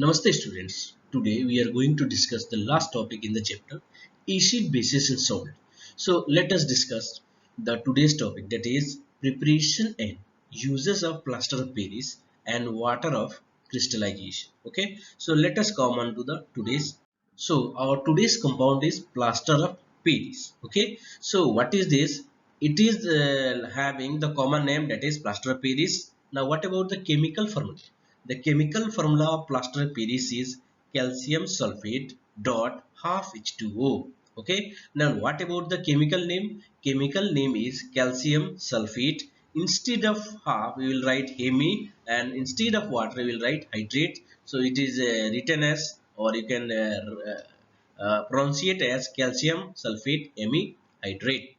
Namaste students. Today we are going to discuss the last topic in the chapter acid, bases and salt. So let us discuss the today's topic, that is preparation and uses of plaster of Paris and water of crystallization. Okay, so let us come on to the today's. So our today's compound is plaster of Paris. Okay, so what is this? It is having the common name, that is plaster of Paris. Now what about the chemical formula? The chemical formula of plaster of Paris is calcium sulfate dot half H2O. Okay. Now what about the chemical name? Chemical name is calcium sulfate. Instead of half we will write Hemi, and instead of water we will write hydrate. So it is written as, or you can pronunciate as calcium sulfate Hemi hydrate.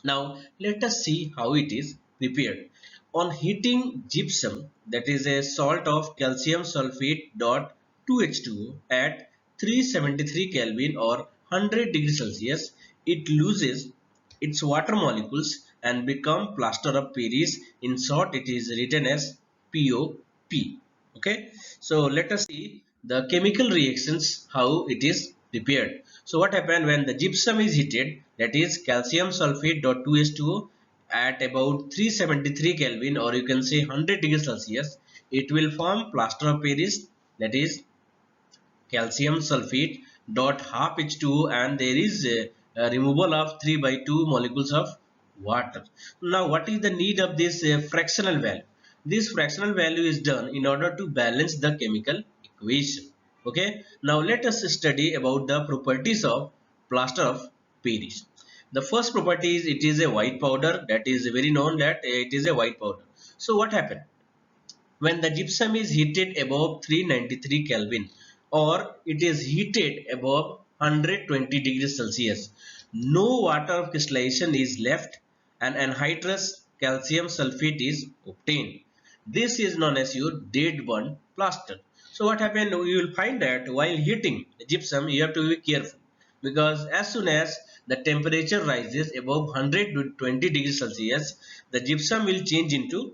Now let us see how it is prepared. On heating gypsum, that is a salt of calcium sulfate dot 2H2O at 373 Kelvin or 100 degrees Celsius, it loses its water molecules and become plaster of Paris. In short, it is written as POP. Okay, so let us see the chemical reactions, how it is prepared. So what happened when the gypsum is heated, that is calcium sulfate dot 2H2O at about 373 Kelvin, or you can say 100 degrees Celsius, it will form plaster of Paris, that is calcium sulfate dot half H2O, and there is a removal of 3 by 2 molecules of water. Now what is the need of this fractional value? This fractional value is done in order to balance the chemical equation. Okay, now let us study about the properties of plaster of Paris. The first property is it is a white powder, that is very known that it is a white powder. So what happened? When the gypsum is heated above 393 Kelvin, or it is heated above 120 degrees Celsius, no water of crystallization is left and anhydrous calcium sulfate is obtained. This is known as your dead burnt plaster. So what happened? You will find that while heating the gypsum, you have to be careful, because as soon as the temperature rises above 120 degrees Celsius, the gypsum will change into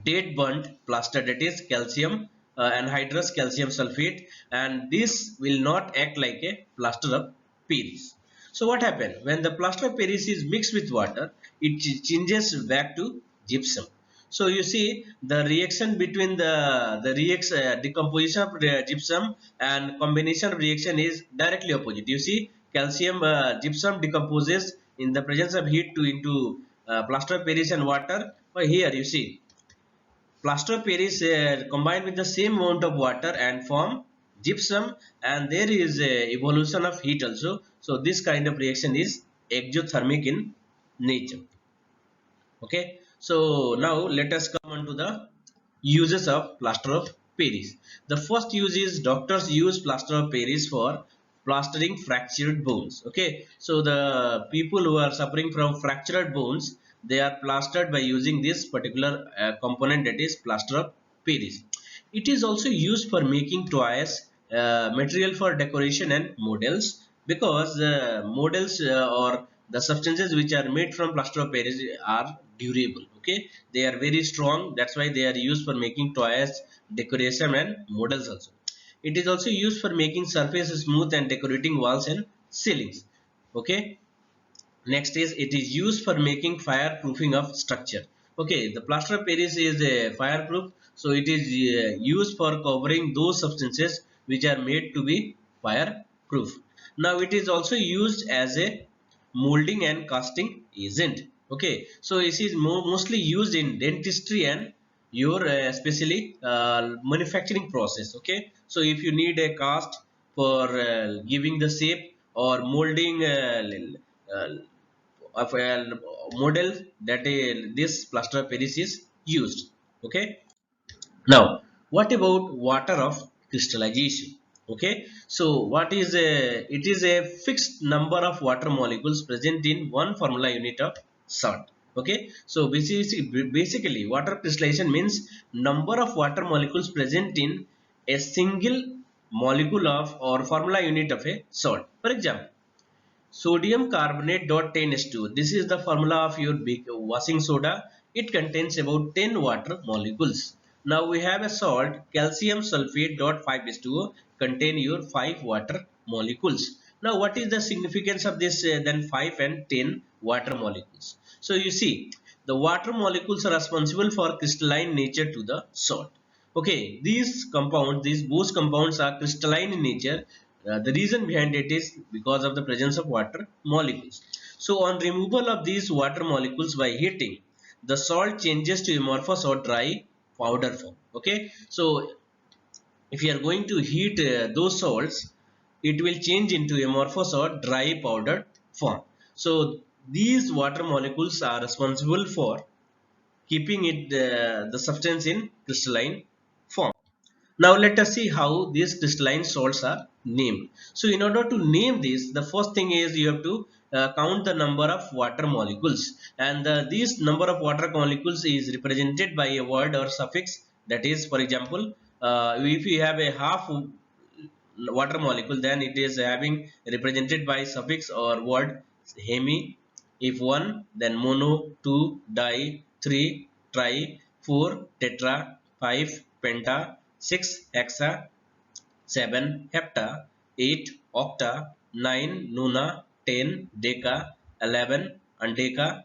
dead burnt plaster, that is calcium anhydrous calcium sulfate, and this will not act like a plaster of Paris. So what happened when the plaster of Paris is mixed with water? It changes back to gypsum. So you see the reaction between decomposition of the gypsum and combination of reaction is directly opposite. You see calcium gypsum decomposes in the presence of heat to into plaster of Paris and water. But here you see plaster of Paris combined with the same amount of water and form gypsum, and there is a evolution of heat also. So this kind of reaction is exothermic in nature. Okay, so now let us come on to the uses of plaster of Paris. The first use is doctors use plaster of Paris for plastering fractured bones. Okay, so the people who are suffering from fractured bones, they are plastered by using this particular component, that is plaster of Paris. It is also used for making toys, material for decoration and models, because models or the substances which are made from plaster of Paris are durable. Okay, they are very strong. That's why they are used for making toys, decoration and models also. It is also used for making surfaces smooth and decorating walls and ceilings. Okay, next is it is used for making fireproofing of structure. Okay, the plaster of Paris is a fireproof, so it is used for covering those substances which are made to be fireproof. Now it is also used as a molding and casting agent. Okay, so it is mostly used in dentistry and your especially manufacturing process. Okay, so if you need a cast for giving the shape or molding uh, of a model, that this plaster of Paris is used. Okay, now what about water of crystallization? Okay, so what is a, it is a fixed number of water molecules present in one formula unit of salt. Okay, so basically water crystallization means number of water molecules present in a single molecule of or formula unit of a salt. For example, sodium carbonate dot 10H2. This is the formula of your big washing soda. It contains about 10 water molecules. Now we have a salt calcium sulfate dot 5H2O contain your 5 water molecules. Now what is the significance of this then 5 and 10 water molecules? So you see the water molecules are responsible for crystalline nature to the salt. Okay, these compounds, these both compounds are crystalline in nature. The reason behind it is because of the presence of water molecules. So on removal of these water molecules by heating, the salt changes to amorphous or dry powder form. Okay, so if you are going to heat those salts, it will change into amorphous or dry powdered form. So these water molecules are responsible for keeping it the substance in crystalline form. Now let us see how these crystalline salts are named. So in order to name this, the first thing is you have to count the number of water molecules, and this number of water molecules is represented by a word or suffix. That is, for example, if you have a half water molecule, then it is having represented by suffix or word hemi. If one, then mono, two, di, three, tri, four, tetra, five, penta, six, hexa, 7 hepta, 8 octa, 9 nona, 10 deca, 11 andeca,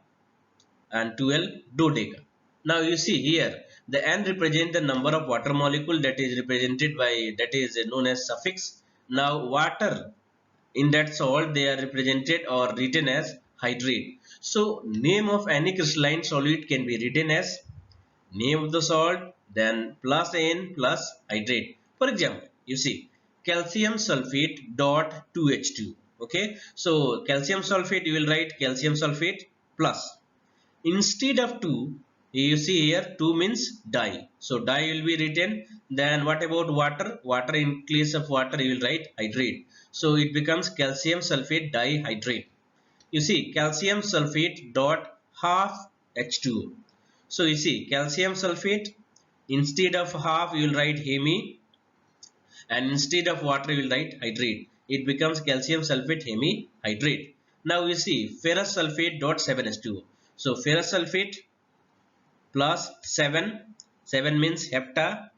and 12 dodeca. Now you see here the n represent the number of water molecule, that is represented by, that is known as suffix. Now water in that salt, they are represented or written as hydrate. So name of any crystalline solid can be written as name of the salt, then plus n plus hydrate. For example, you see calcium sulfate dot 2H2. Okay, so calcium sulfate, you will write calcium sulfate plus, instead of 2, you see here 2 means di, so di will be written. Then what about water? Water, in place of water you will write hydrate, so it becomes calcium sulfate dihydrate. You see calcium sulfate dot half H2O. So you see calcium sulfate, instead of half you will write hemi, and instead of water you will write hydrate. It becomes calcium sulfate hemihydrate. Now you see ferrous sulfate dot 7H2O. So ferrous sulfate plus 7, 7 means hepta,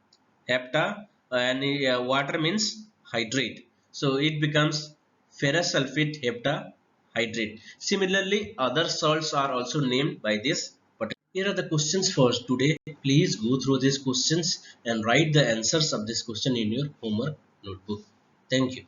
and water means hydrate. So it becomes ferrous sulfate heptahydrate. Similarly, other salts are also named by this. But here are the questions for today. Please go through these questions and write the answers of this question in your homework notebook. Thank you.